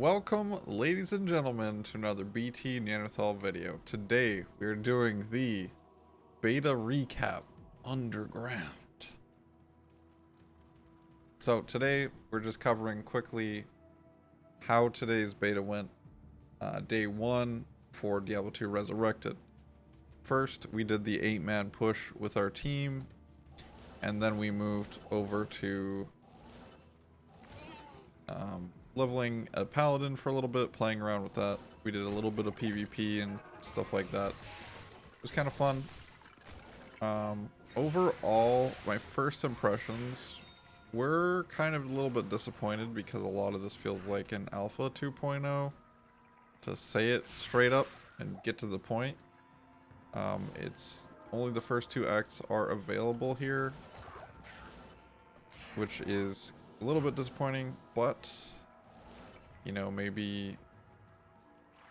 Welcome, ladies and gentlemen, to another BTNeanderthal video. Today, we're doing the beta recap underground. So today, we're just covering quickly how today's beta went. Day 1 for Diablo 2 Resurrected. First, we did the 8-man push with our team, and then we moved over to leveling a paladin for a little bit, playing around with that. We did a little bit of PvP and stuff like that. It was kind of fun. Overall, my first impressions were kind of a little bit disappointed because a lot of this feels like an Alpha 2.0. To say it straight up and get to the point. It's only the first 2 acts are available here, which is a little bit disappointing, but you know, maybe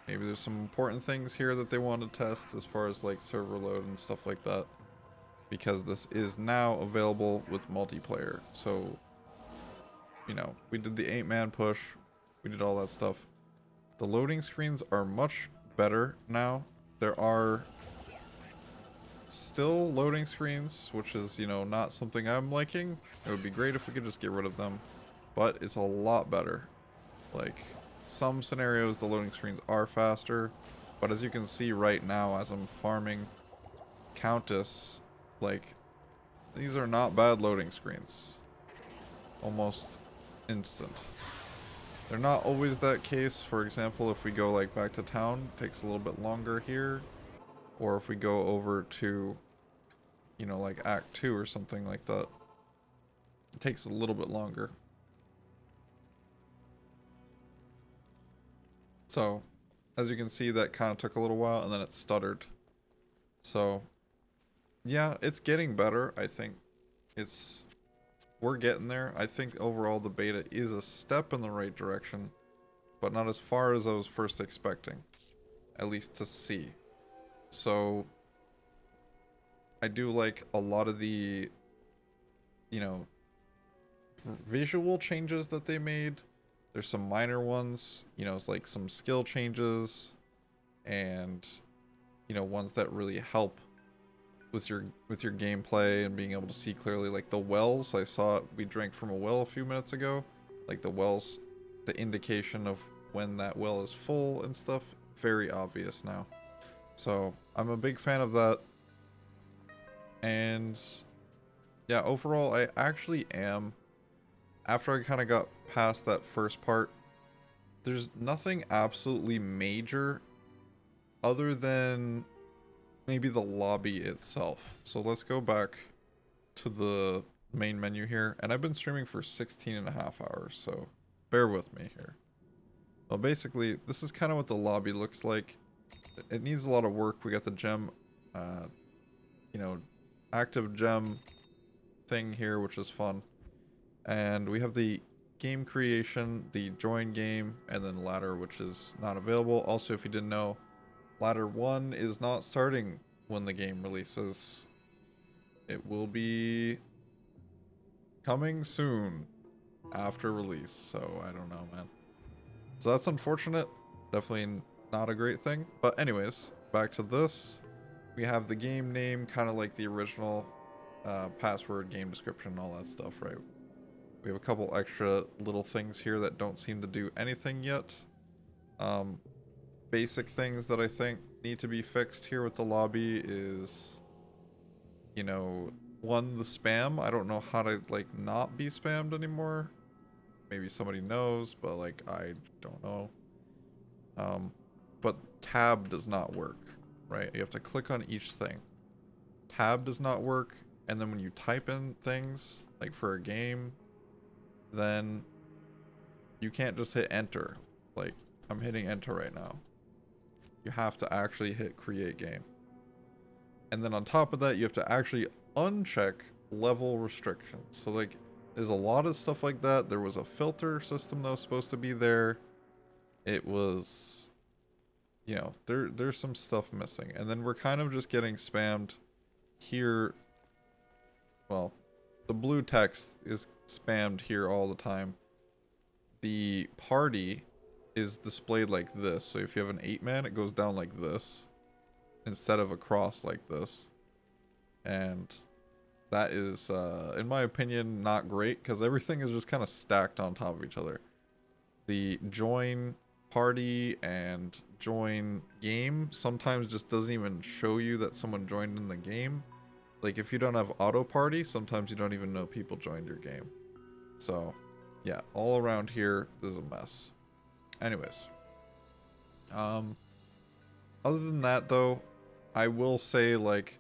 there's some important things here that they want to test as far as like server load and stuff like that, because this is now available with multiplayer. So, you know, we did the 8-man push, we did all that stuff. The loading screens are much better now. There are still loading screens, which is, you know, not something I'm liking. It would be great if we could just get rid of them, but it's a lot better. Like, some scenarios the loading screens are faster, but as you can see right now as I'm farming Countess, like, these are not bad loading screens. Almost instant. They're not always that case. For example, if we go like back to town, it takes a little bit longer here. Or if we go over to, you know, like Act 2 or something like that, it takes a little bit longer. So, as you can see, that kind of took a little while and then it stuttered. So, yeah, it's getting better. I think we're getting there. I think overall the beta is a step in the right direction, but not as far as I was first expecting, at least to see. So I do like a lot of the, you know, visual changes that they made. There's some minor ones, you know, it's like some skill changes and, you know, ones that really help with your gameplay and being able to see clearly. Like the wells, I saw we drank from a well a few minutes ago. Like the wells, the indication of when that well is full and stuff, very obvious now. So I'm a big fan of that. And yeah, overall I actually am. After I kind of got past that first part, there's nothing absolutely major other than maybe the lobby itself. So let's go back to the main menu here. And I've been streaming for 16.5 hours, so bear with me here. Well, basically, this is kind of what the lobby looks like. It needs a lot of work. We got the gem, you know, active gem thing here, which is fun. And we have the game creation, the join game, and then ladder, which is not available. Also, if you didn't know, ladder 1 is not starting when the game releases. It will be coming soon after release, so I don't know, man. So that's unfortunate. Definitely not a great thing. But anyways, back to this. We have the game name, kind of like the original password, game description, all that stuff, right? We have a couple extra little things here that don't seem to do anything yet. Basic things that I think need to be fixed here with the lobby is, you know, one, the spam. I don't know how to, like, not be spammed anymore. Maybe somebody knows, but, like, I don't know. But tab does not work, right? You have to click on each thing. Tab does not work, and then when you type in things, like for a game, then you can't just hit enter. Like, I'm hitting enter right now. You have to actually hit create game. And then on top of that, you have to actually uncheck level restrictions. So, like, there's a lot of stuff like that. There was a filter system that was supposed to be there. It was, you know, there's some stuff missing. And then we're kind of just getting spammed here. Well, the blue text is spammed here all the time. The party is displayed like this. So if you have an 8-man, it goes down like this instead of across like this. And that is, in my opinion, not great because everything is just kind of stacked on top of each other. The join party and join game sometimes just doesn't even show you that someone joined in the game. Like if you don't have auto party, sometimes you don't even know people joined your game. So yeah, all around here is a mess. Anyways, other than that though, I will say like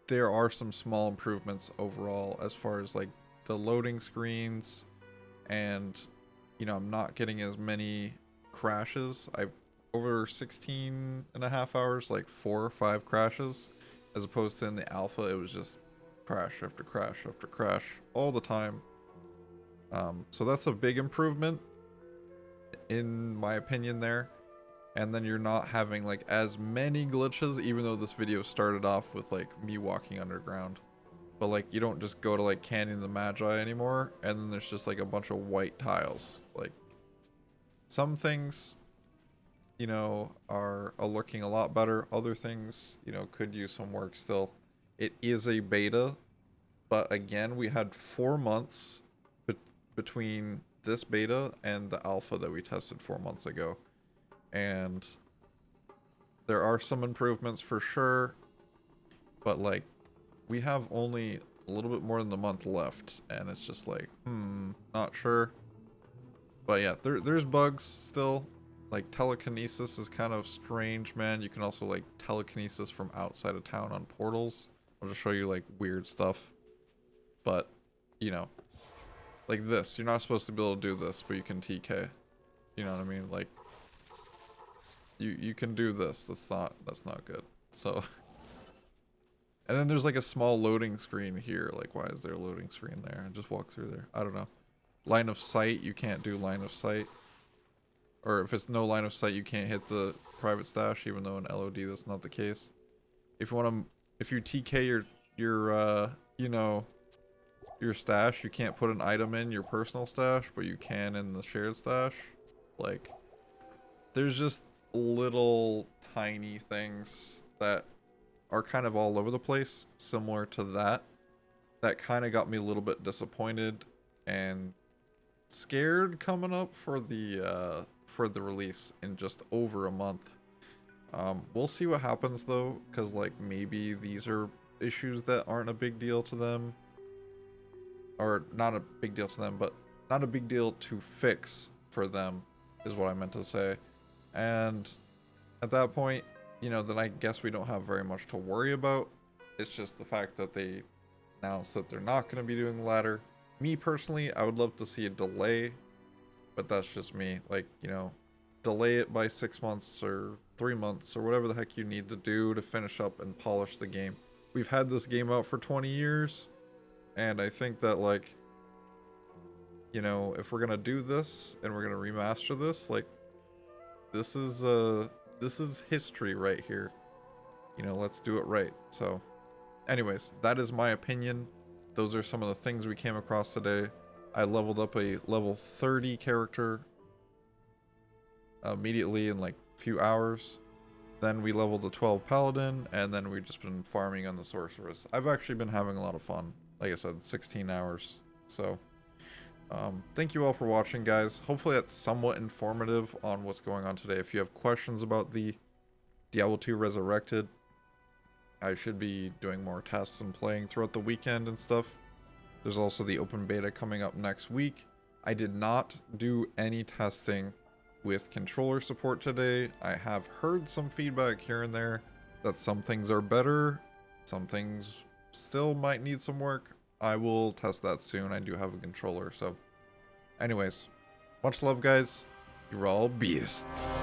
there are some small improvements overall as far as like the loading screens, and you know, I'm not getting as many crashes. I've over 16 and a half hours, like 4 or 5 crashes, as opposed to in the alpha it was just crash after crash after crash all the time. So that's a big improvement in my opinion there. And then you're not having like as many glitches, even though this video started off with like me walking underground. But like you don't just go to like Canyon of the Magi anymore and then there's just like a bunch of white tiles. Like some things, you know, are looking a lot better. Other things, you know, could use some work still. It is a beta, but again, we had 4 months between this beta and the alpha that we tested 4 months ago. And there are some improvements for sure, but like we have only a little bit more than a month left and it's just like, not sure. But yeah, there's bugs still. Like telekinesis is kind of strange, man. You can also like telekinesis from outside of town on portals. I'll just show you like weird stuff. But, you know, like this, you're not supposed to be able to do this, but you can TK. You know what I mean? Like you can do this. That's not good. So and then there's like a small loading screen here. Like why is there a loading screen there? Just walk through there. I don't know. Line of sight, you can't do line of sight. Or if it's no line of sight, you can't hit the private stash, even though in LOD that's not the case. If you want to, if you TK your you know, your stash, you can't put an item in your personal stash, but you can in the shared stash. Like, there's just little tiny things that are kind of all over the place, similar to that kind of got me a little bit disappointed and scared coming up for the release in just over a month. We'll see what happens though, because like maybe these are issues that aren't a big deal to them, or not a big deal to them, but not a big deal to fix for them is what I meant to say. And at that point, you know, then I guess we don't have very much to worry about. It's just the fact that they announced that they're not going to be doing the ladder. Me personally, I would love to see a delay, but that's just me. Like, you know, delay it by 6 months or 3 months or whatever the heck you need to do to finish up and polish the game. We've had this game out for 20 years, and I think that, like, you know, if we're gonna do this and we're gonna remaster this, like, this is history right here. You know, let's do it right. So anyways, that is my opinion. Those are some of the things we came across today. I leveled up a level 30 character immediately in like a few hours. Then we leveled a 12 paladin, and then we've just been farming on the sorceress. I've actually been having a lot of fun. Like I said, 16 hours. So thank you all for watching, guys. Hopefully that's somewhat informative on what's going on today. If you have questions about the Diablo 2 Resurrected, I should be doing more tests and playing throughout the weekend and stuff. There's also the open beta coming up next week. I did not do any testing with controller support today. I have heard some feedback here and there that some things are better, some things still might need some work. I will test that soon. I do have a controller. So anyways, much love, guys. You're all beasts.